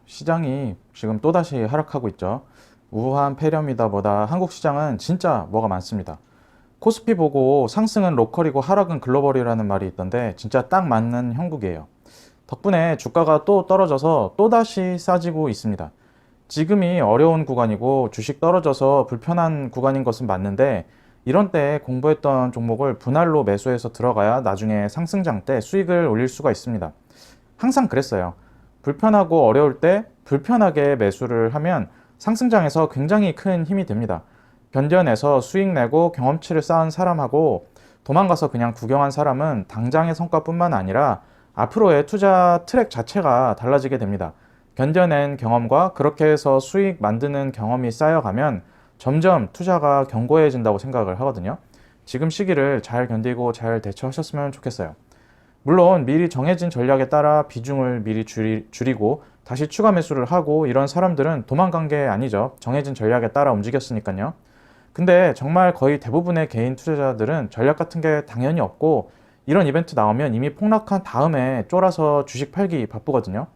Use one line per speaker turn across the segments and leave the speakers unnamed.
시장이 지금 또다시 하락하고 있죠. 우한 폐렴이다 뭐다 한국 시장은 진짜 뭐가 많습니다. 코스피 보고 상승은 로컬이고 하락은 글로벌이라는 말이 있던데 진짜 딱 맞는 형국이에요. 덕분에 주가가 또 떨어져서 또다시 싸지고 있습니다. 지금이 어려운 구간이고 주식 떨어져서 불편한 구간인 것은 맞는데 이런 때 공부했던 종목을 분할로 매수해서 들어가야 나중에 상승장 때 수익을 올릴 수가 있습니다. 항상 그랬어요. 불편하고 어려울 때 불편하게 매수를 하면 상승장에서 굉장히 큰 힘이 됩니다. 변전에서 수익 내고 경험치를 쌓은 사람하고 도망가서 그냥 구경한 사람은 당장의 성과뿐만 아니라 앞으로의 투자 트랙 자체가 달라지게 됩니다. 견뎌낸 경험과 그렇게 해서 수익 만드는 경험이 쌓여가면 점점 투자가 견고해진다고 생각을 하거든요. 지금 시기를 잘 견디고 잘 대처하셨으면 좋겠어요. 물론 미리 정해진 전략에 따라 비중을 미리 줄이고 다시 추가 매수를 하고 이런 사람들은 도망간 게 아니죠. 정해진 전략에 따라 움직였으니까요. 근데 정말 거의 대부분의 개인 투자자들은 전략 같은 게 당연히 없고 이런 이벤트 나오면 이미 폭락한 다음에 쫄아서 주식 팔기 바쁘거든요.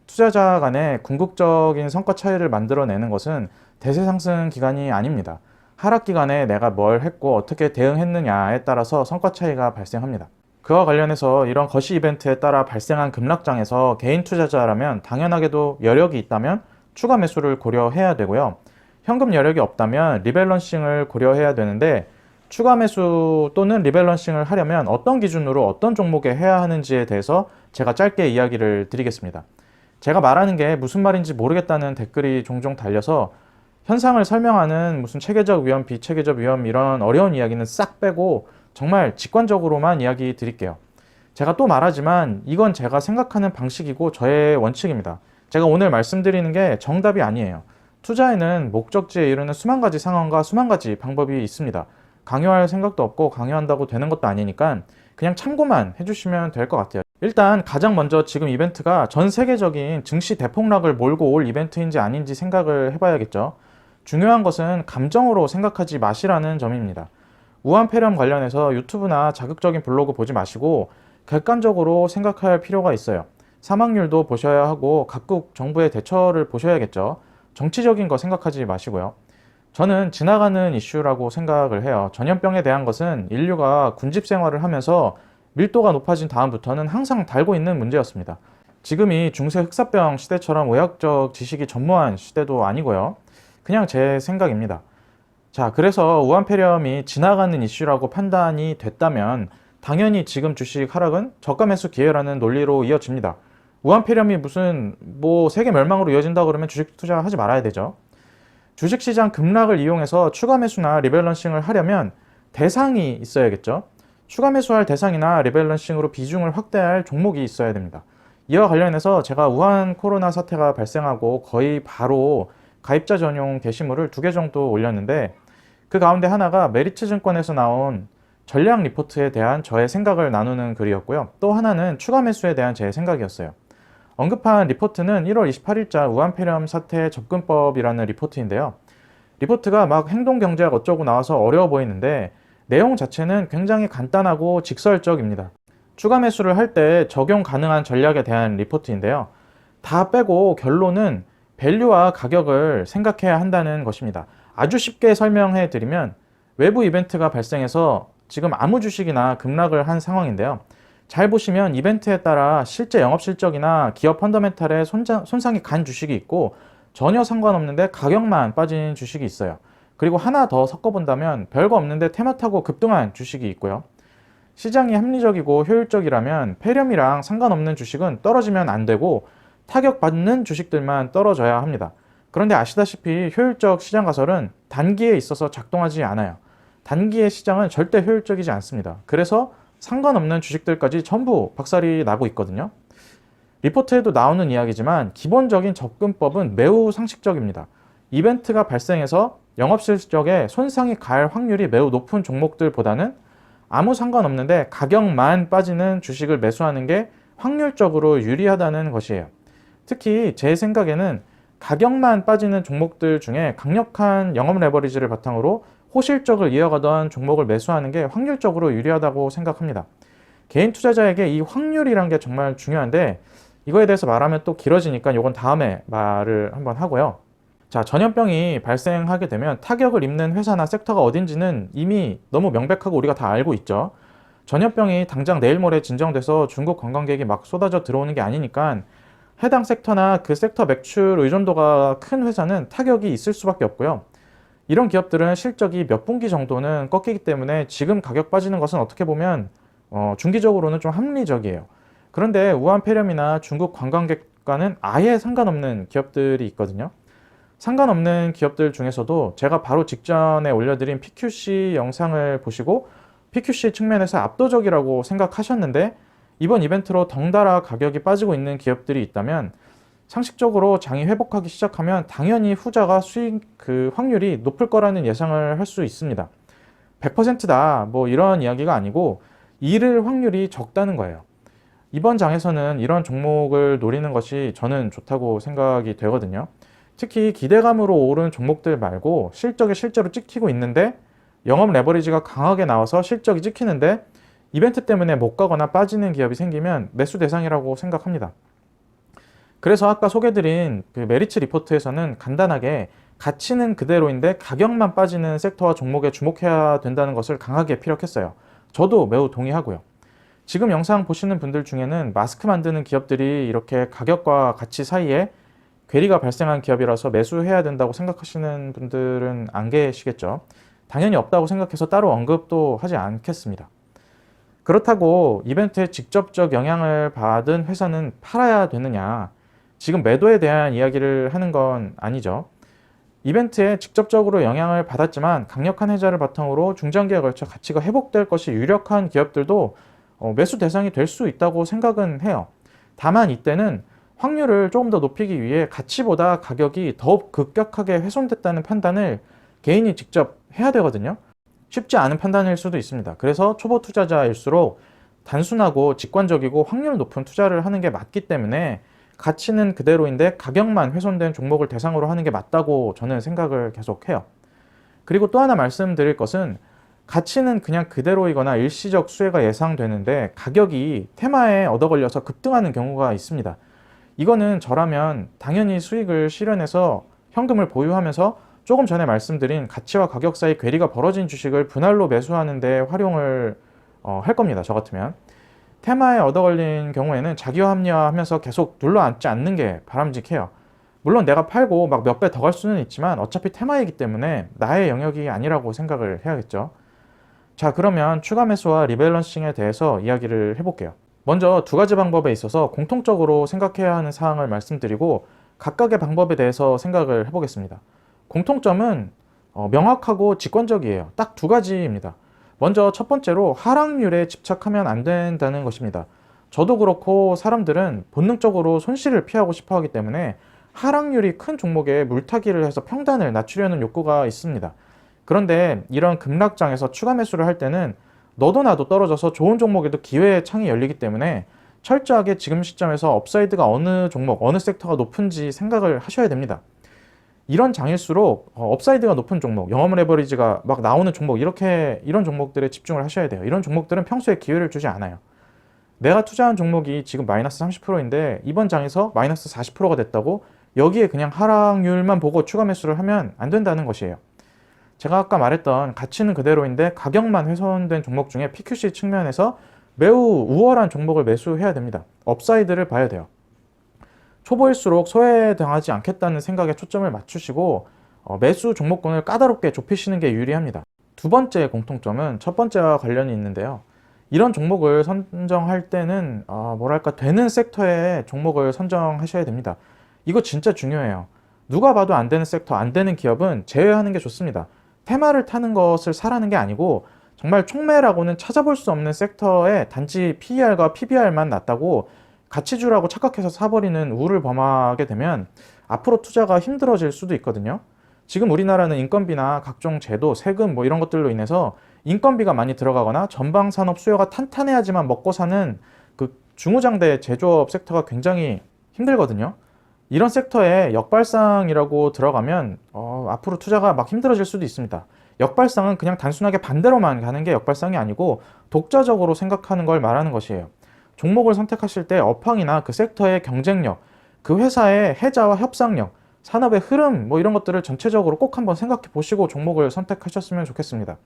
투자자 간의 궁극적인 성과 차이를 만들어내는 것은 대세 상승 기간이 아닙니다. 하락 기간에 내가 뭘 했고 어떻게 대응했느냐에 따라서 성과 차이가 발생합니다. 그와 관련해서 이런 거시 이벤트에 따라 발생한 급락장에서 개인 투자자라면 당연하게도 여력이 있다면 추가 매수를 고려해야 되고요. 현금 여력이 없다면 리밸런싱을 고려해야 되는데 추가 매수 또는 리밸런싱을 하려면 어떤 기준으로 어떤 종목에 해야 하는지에 대해서 제가 짧게 이야기를 드리겠습니다. 제가 말하는 게 무슨 말인지 모르겠다는 댓글이 종종 달려서 현상을 설명하는 무슨 체계적 위험, 비체계적 위험 이런 어려운 이야기는 싹 빼고 정말 직관적으로만 이야기 드릴게요. 제가 또 말하지만 이건 제가 생각하는 방식이고 저의 원칙입니다. 제가 오늘 말씀드리는 게 정답이 아니에요. 투자에는 목적지에 이르는 수만 가지 상황과 수만 가지 방법이 있습니다. 강요할 생각도 없고 강요한다고 되는 것도 아니니까 그냥 참고만 해주시면 될 것 같아요. 일단 가장 먼저 지금 이벤트가 전 세계적인 증시 대폭락을 몰고 올 이벤트인지 아닌지 생각을 해봐야겠죠. 중요한 것은 감정으로 생각하지 마시라는 점입니다. 우한 폐렴 관련해서 유튜브나 자극적인 블로그 보지 마시고 객관적으로 생각할 필요가 있어요. 사망률도 보셔야 하고 각국 정부의 대처를 보셔야겠죠. 정치적인 거 생각하지 마시고요. 저는 지나가는 이슈라고 생각을 해요. 전염병에 대한 것은 인류가 군집 생활을 하면서 밀도가 높아진 다음부터는 항상 달고 있는 문제였습니다. 지금이 중세 흑사병 시대처럼 의학적 지식이 전무한 시대도 아니고요. 그냥 제 생각입니다. 자, 그래서 우한폐렴이 지나가는 이슈라고 판단이 됐다면 당연히 지금 주식 하락은 저가 매수 기회라는 논리로 이어집니다. 우한폐렴이 무슨 세계 멸망으로 이어진다 그러면 주식 투자하지 말아야 되죠. 주식시장 급락을 이용해서 추가 매수나 리밸런싱을 하려면 대상이 있어야겠죠. 추가 매수할 대상이나 리밸런싱으로 비중을 확대할 종목이 있어야 됩니다. 이와 관련해서 제가 우한 코로나 사태가 발생하고 거의 바로 가입자 전용 게시물을 2개 정도 올렸는데 그 가운데 하나가 메리츠 증권에서 나온 전략 리포트에 대한 저의 생각을 나누는 글이었고요. 또 하나는 추가 매수에 대한 제 생각이었어요. 언급한 리포트는 1월 28일자 우한폐렴 사태 접근법이라는 리포트인데요. 리포트가 막 행동경제학 어쩌고 나와서 어려워 보이는데 내용 자체는 굉장히 간단하고 직설적입니다. 추가 매수를 할 때 적용 가능한 전략에 대한 리포트인데요. 다 빼고 결론은 밸류와 가격을 생각해야 한다는 것입니다. 아주 쉽게 설명해 드리면 외부 이벤트가 발생해서 지금 아무 주식이나 급락을 한 상황인데요. 잘 보시면 이벤트에 따라 실제 영업 실적이나 기업 펀더멘탈에 손상이 간 주식이 있고 전혀 상관없는데 가격만 빠진 주식이 있어요. 그리고 하나 더 섞어본다면 별거 없는데 테마 타고 급등한 주식이 있고요. 시장이 합리적이고 효율적이라면 폐렴이랑 상관없는 주식은 떨어지면 안 되고 타격받는 주식들만 떨어져야 합니다. 그런데 아시다시피 효율적 시장 가설은 단기에 있어서 작동하지 않아요. 단기의 시장은 절대 효율적이지 않습니다. 그래서 상관없는 주식들까지 전부 박살이 나고 있거든요. 리포트에도 나오는 이야기지만 기본적인 접근법은 매우 상식적입니다. 이벤트가 발생해서 영업실적에 손상이 갈 확률이 매우 높은 종목들보다는 아무 상관없는데 가격만 빠지는 주식을 매수하는 게 확률적으로 유리하다는 것이에요. 특히 제 생각에는 가격만 빠지는 종목들 중에 강력한 영업 레버리지를 바탕으로 호실적을 이어가던 종목을 매수하는 게 확률적으로 유리하다고 생각합니다. 개인 투자자에게 이 확률이란 게 정말 중요한데 이거에 대해서 말하면 또 길어지니까 이건 다음에 말을 한번 하고요. 자, 전염병이 발생하게 되면 타격을 입는 회사나 섹터가 어딘지는 이미 너무 명백하고 우리가 다 알고 있죠. 전염병이 당장 내일 모레 진정돼서 중국 관광객이 막 쏟아져 들어오는 게 아니니까 해당 섹터나 그 섹터 매출 의존도가 큰 회사는 타격이 있을 수밖에 없고요. 이런 기업들은 실적이 몇 분기 정도는 꺾이기 때문에 지금 가격 빠지는 것은 어떻게 보면 중기적으로는 좀 합리적이에요. 그런데 우한 폐렴이나 중국 관광객과는 아예 상관없는 기업들이 있거든요. 상관없는 기업들 중에서도 제가 바로 직전에 올려드린 PQC 영상을 보시고 PQC 측면에서 압도적이라고 생각하셨는데 이번 이벤트로 덩달아 가격이 빠지고 있는 기업들이 있다면 상식적으로 장이 회복하기 시작하면 당연히 후자가 수익 확률이 높을 거라는 예상을 할 수 있습니다. 100%다 뭐 이런 이야기가 아니고 잃을 확률이 적다는 거예요. 이번 장에서는 이런 종목을 노리는 것이 저는 좋다고 생각이 되거든요. 특히 기대감으로 오른 종목들 말고 실적이 실제로 찍히고 있는데 영업 레버리지가 강하게 나와서 실적이 찍히는데 이벤트 때문에 못 가거나 빠지는 기업이 생기면 매수 대상이라고 생각합니다. 그래서 아까 소개드린 그 메리츠 리포트에서는 간단하게 가치는 그대로인데 가격만 빠지는 섹터와 종목에 주목해야 된다는 것을 강하게 피력했어요. 저도 매우 동의하고요. 지금 영상 보시는 분들 중에는 마스크 만드는 기업들이 이렇게 가격과 가치 사이에 괴리가 발생한 기업이라서 매수해야 된다고 생각하시는 분들은 안 계시겠죠. 당연히 없다고 생각해서 따로 언급도 하지 않겠습니다. 그렇다고 이벤트에 직접적 영향을 받은 회사는 팔아야 되느냐? 지금 매도에 대한 이야기를 하는 건 아니죠. 이벤트에 직접적으로 영향을 받았지만 강력한 해자를 바탕으로 중장기에 걸쳐 가치가 회복될 것이 유력한 기업들도 매수 대상이 될 수 있다고 생각은 해요. 다만 이때는 확률을 조금 더 높이기 위해 가치보다 가격이 더욱 급격하게 훼손됐다는 판단을 개인이 직접 해야 되거든요. 쉽지 않은 판단일 수도 있습니다. 그래서 초보 투자자일수록 단순하고 직관적이고 확률 높은 투자를 하는 게 맞기 때문에 가치는 그대로인데 가격만 훼손된 종목을 대상으로 하는 게 맞다고 저는 생각을 계속 해요. 그리고 또 하나 말씀드릴 것은 가치는 그냥 그대로이거나 일시적 수혜가 예상되는데 가격이 테마에 얻어 걸려서 급등하는 경우가 있습니다. 이거는 저라면 당연히 수익을 실현해서 현금을 보유하면서 조금 전에 말씀드린 가치와 가격 사이 괴리가 벌어진 주식을 분할로 매수하는 데 활용을 할 겁니다. 저 같으면. 테마에 얻어 걸린 경우에는 자기와 합리화하면서 계속 눌러앉지 않는 게 바람직해요. 물론 내가 팔고 막 몇 배 더 갈 수는 있지만 어차피 테마이기 때문에 나의 영역이 아니라고 생각을 해야겠죠. 자, 그러면 추가 매수와 리밸런싱에 대해서 이야기를 해볼게요. 먼저 두 가지 방법에 있어서 공통적으로 생각해야 하는 사항을 말씀드리고 각각의 방법에 대해서 생각을 해보겠습니다. 공통점은 명확하고 직관적이에요. 딱 두 가지입니다. 먼저 첫 번째로 하락률에 집착하면 안 된다는 것입니다. 저도 그렇고 사람들은 본능적으로 손실을 피하고 싶어 하기 때문에 하락률이 큰 종목에 물타기를 해서 평단을 낮추려는 욕구가 있습니다. 그런데 이런 급락장에서 추가 매수를 할 때는 너도 나도 떨어져서 좋은 종목에도 기회의 창이 열리기 때문에 철저하게 지금 시점에서 업사이드가 어느 종목, 어느 섹터가 높은지 생각을 하셔야 됩니다. 이런 장일수록 업사이드가 높은 종목, 영업 레버리지가 막 나오는 종목, 이런 종목들에 집중을 하셔야 돼요. 이런 종목들은 평소에 기회를 주지 않아요. 내가 투자한 종목이 지금 마이너스 30%인데 이번 장에서 마이너스 40%가 됐다고 여기에 그냥 하락률만 보고 추가 매수를 하면 안 된다는 것이에요. 제가 아까 말했던 가치는 그대로인데 가격만 훼손된 종목 중에 PQC 측면에서 매우 우월한 종목을 매수해야 됩니다. 업사이드를 봐야 돼요. 초보일수록 소외당하지 않겠다는 생각에 초점을 맞추시고 매수 종목군을 까다롭게 좁히시는 게 유리합니다. 두 번째 공통점은 첫 번째와 관련이 있는데요. 이런 종목을 선정할 때는 되는 섹터의 종목을 선정하셔야 됩니다. 이거 진짜 중요해요. 누가 봐도 안 되는 섹터, 안 되는 기업은 제외하는 게 좋습니다. 테마를 타는 것을 사라는 게 아니고 정말 촉매라고는 찾아볼 수 없는 섹터에 단지 PER과 PBR만 낮다고 가치주라고 착각해서 사버리는 우를 범하게 되면 앞으로 투자가 힘들어질 수도 있거든요. 지금 우리나라는 인건비나 각종 제도, 세금 이런 것들로 인해서 인건비가 많이 들어가거나 전방 산업 수요가 탄탄해야지만 먹고 사는 그 중후장대 제조업 섹터가 굉장히 힘들거든요. 이런 섹터에 역발상이라고 들어가면 앞으로 투자가 막 힘들어질 수도 있습니다. 역발상은 그냥 단순하게 반대로만 가는 게 역발상이 아니고 독자적으로 생각하는 걸 말하는 것이에요. 종목을 선택하실 때 업황이나 그 섹터의 경쟁력, 그 회사의 해자와 협상력, 산업의 흐름 뭐 이런 것들을 전체적으로 꼭 한번 생각해 보시고 종목을 선택하셨으면 좋겠습니다.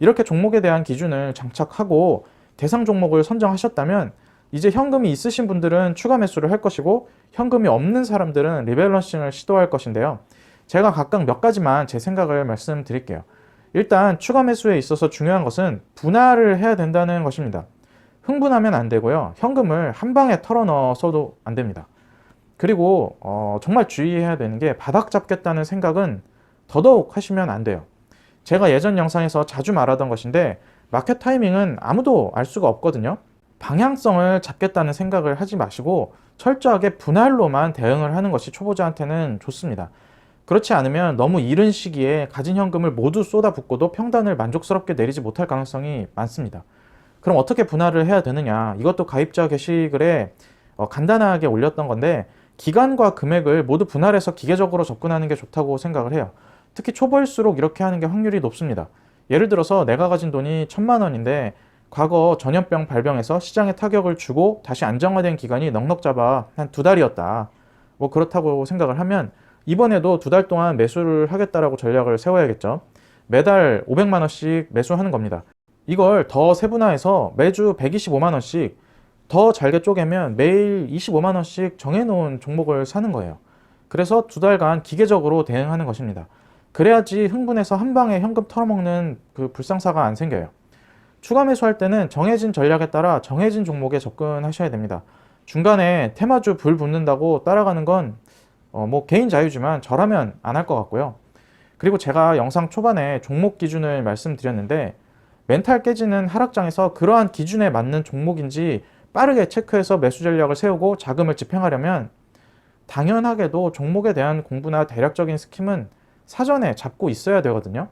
이렇게 종목에 대한 기준을 장착하고 대상 종목을 선정하셨다면 이제 현금이 있으신 분들은 추가 매수를 할 것이고 현금이 없는 사람들은 리밸런싱을 시도할 것인데요. 제가 각각 몇 가지만 제 생각을 말씀드릴게요. 일단 추가 매수에 있어서 중요한 것은 분할을 해야 된다는 것입니다. 흥분하면 안 되고요. 현금을 한 방에 털어 넣어서도 안 됩니다. 그리고 정말 주의해야 되는 게 바닥 잡겠다는 생각은 더더욱 하시면 안 돼요. 제가 예전 영상에서 자주 말하던 것인데 마켓 타이밍은 아무도 알 수가 없거든요. 방향성을 잡겠다는 생각을 하지 마시고 철저하게 분할로만 대응을 하는 것이 초보자한테는 좋습니다. 그렇지 않으면 너무 이른 시기에 가진 현금을 모두 쏟아붓고도 평단을 만족스럽게 내리지 못할 가능성이 많습니다. 그럼 어떻게 분할을 해야 되느냐? 이것도 가입자 게시글에 간단하게 올렸던 건데 기간과 금액을 모두 분할해서 기계적으로 접근하는 게 좋다고 생각을 해요. 특히 초보일수록 이렇게 하는 게 확률이 높습니다. 예를 들어서 내가 가진 돈이 1,000만 원인데 과거 전염병 발병해서 시장에 타격을 주고 다시 안정화된 기간이 넉넉 잡아 한 2달이었다. 뭐 그렇다고 생각을 하면 이번에도 2달 동안 매수를 하겠다라고 전략을 세워야겠죠. 매달 500만 원씩 매수하는 겁니다. 이걸 더 세분화해서 매주 125만 원씩 더 잘게 쪼개면 매일 25만 원씩 정해놓은 종목을 사는 거예요. 그래서 2달간 기계적으로 대응하는 것입니다. 그래야지 흥분해서 한 방에 현금 털어먹는 그 불상사가 안 생겨요. 추가 매수할 때는 정해진 전략에 따라 정해진 종목에 접근하셔야 됩니다. 중간에 테마주 불 붙는다고 따라가는 건 뭐 개인 자유지만 저라면 안 할 것 같고요. 그리고 제가 영상 초반에 종목 기준을 말씀드렸는데 멘탈 깨지는 하락장에서 그러한 기준에 맞는 종목인지 빠르게 체크해서 매수 전략을 세우고 자금을 집행하려면 당연하게도 종목에 대한 공부나 대략적인 스킴은 사전에 잡고 있어야 되거든요.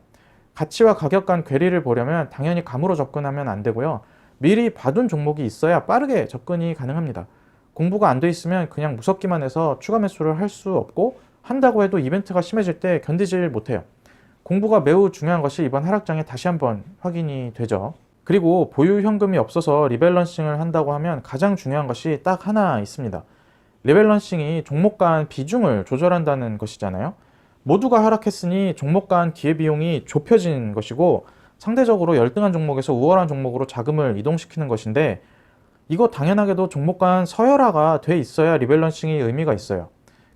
가치와 가격 간 괴리를 보려면 당연히 감으로 접근하면 안 되고요. 미리 봐둔 종목이 있어야 빠르게 접근이 가능합니다. 공부가 안 돼 있으면 그냥 무섭기만 해서 추가 매수를 할 수 없고 한다고 해도 이벤트가 심해질 때 견디질 못해요. 공부가 매우 중요한 것이 이번 하락장에 다시 한번 확인이 되죠. 그리고 보유 현금이 없어서 리밸런싱을 한다고 하면 가장 중요한 것이 딱 하나 있습니다. 리밸런싱이 종목 간 비중을 조절한다는 것이잖아요. 모두가 하락했으니 종목 간 기회비용이 좁혀진 것이고 상대적으로 열등한 종목에서 우월한 종목으로 자금을 이동시키는 것인데 이거 당연하게도 종목 간 서열화가 돼 있어야 리밸런싱이 의미가 있어요.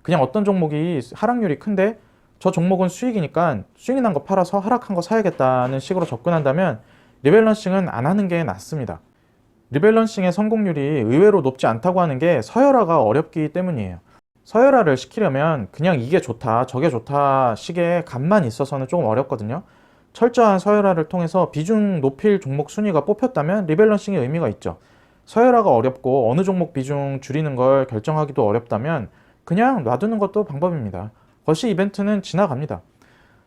그냥 어떤 종목이 하락률이 큰데 저 종목은 수익이니까 수익이 난 거 팔아서 하락한 거 사야겠다는 식으로 접근한다면 리밸런싱은 안 하는 게 낫습니다. 리밸런싱의 성공률이 의외로 높지 않다고 하는 게 서열화가 어렵기 때문이에요. 서열화를 시키려면 그냥 이게 좋다 저게 좋다 식의 값만 있어서는 조금 어렵거든요. 철저한 서열화를 통해서 비중 높일 종목 순위가 뽑혔다면 리밸런싱의 의미가 있죠. 서열화가 어렵고 어느 종목 비중 줄이는 걸 결정하기도 어렵다면 그냥 놔두는 것도 방법입니다. 거시 이벤트는 지나갑니다.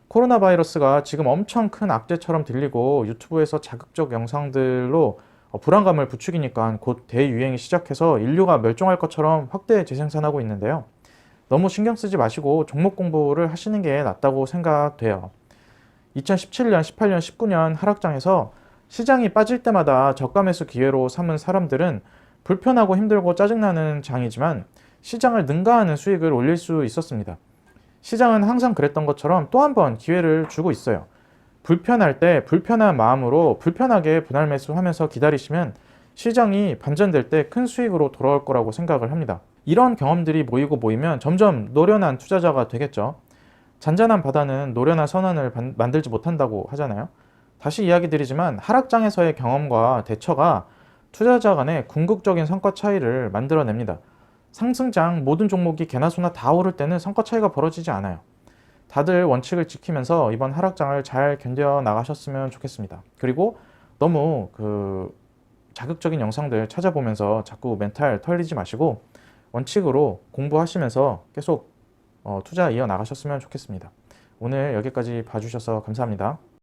코로나 바이러스가 지금 엄청 큰 악재처럼 들리고 유튜브에서 자극적 영상들로 불안감을 부추기니까 곧 대유행이 시작해서 인류가 멸종할 것처럼 확대 재생산하고 있는데요. 너무 신경 쓰지 마시고 종목 공부를 하시는 게 낫다고 생각돼요. 2017년, 18년, 19년 하락장에서 시장이 빠질 때마다 저가 매수 기회로 삼은 사람들은 불편하고 힘들고 짜증나는 장이지만 시장을 능가하는 수익을 올릴 수 있었습니다. 시장은 항상 그랬던 것처럼 또 한 번 기회를 주고 있어요. 불편할 때 불편한 마음으로 불편하게 분할 매수하면서 기다리시면 시장이 반전될 때 큰 수익으로 돌아올 거라고 생각을 합니다. 이런 경험들이 모이고 모이면 점점 노련한 투자자가 되겠죠. 잔잔한 바다는 노련한 선원을 만들지 못한다고 하잖아요. 다시 이야기 드리지만 하락장에서의 경험과 대처가 투자자 간의 궁극적인 성과 차이를 만들어냅니다. 상승장 모든 종목이 개나 소나 다 오를 때는 성과 차이가 벌어지지 않아요. 다들 원칙을 지키면서 이번 하락장을 잘 견뎌 나가셨으면 좋겠습니다. 그리고 너무 자극적인 영상들 찾아보면서 자꾸 멘탈 털리지 마시고 원칙으로 공부하시면서 계속 투자 이어 나가셨으면 좋겠습니다. 오늘 여기까지 봐주셔서 감사합니다.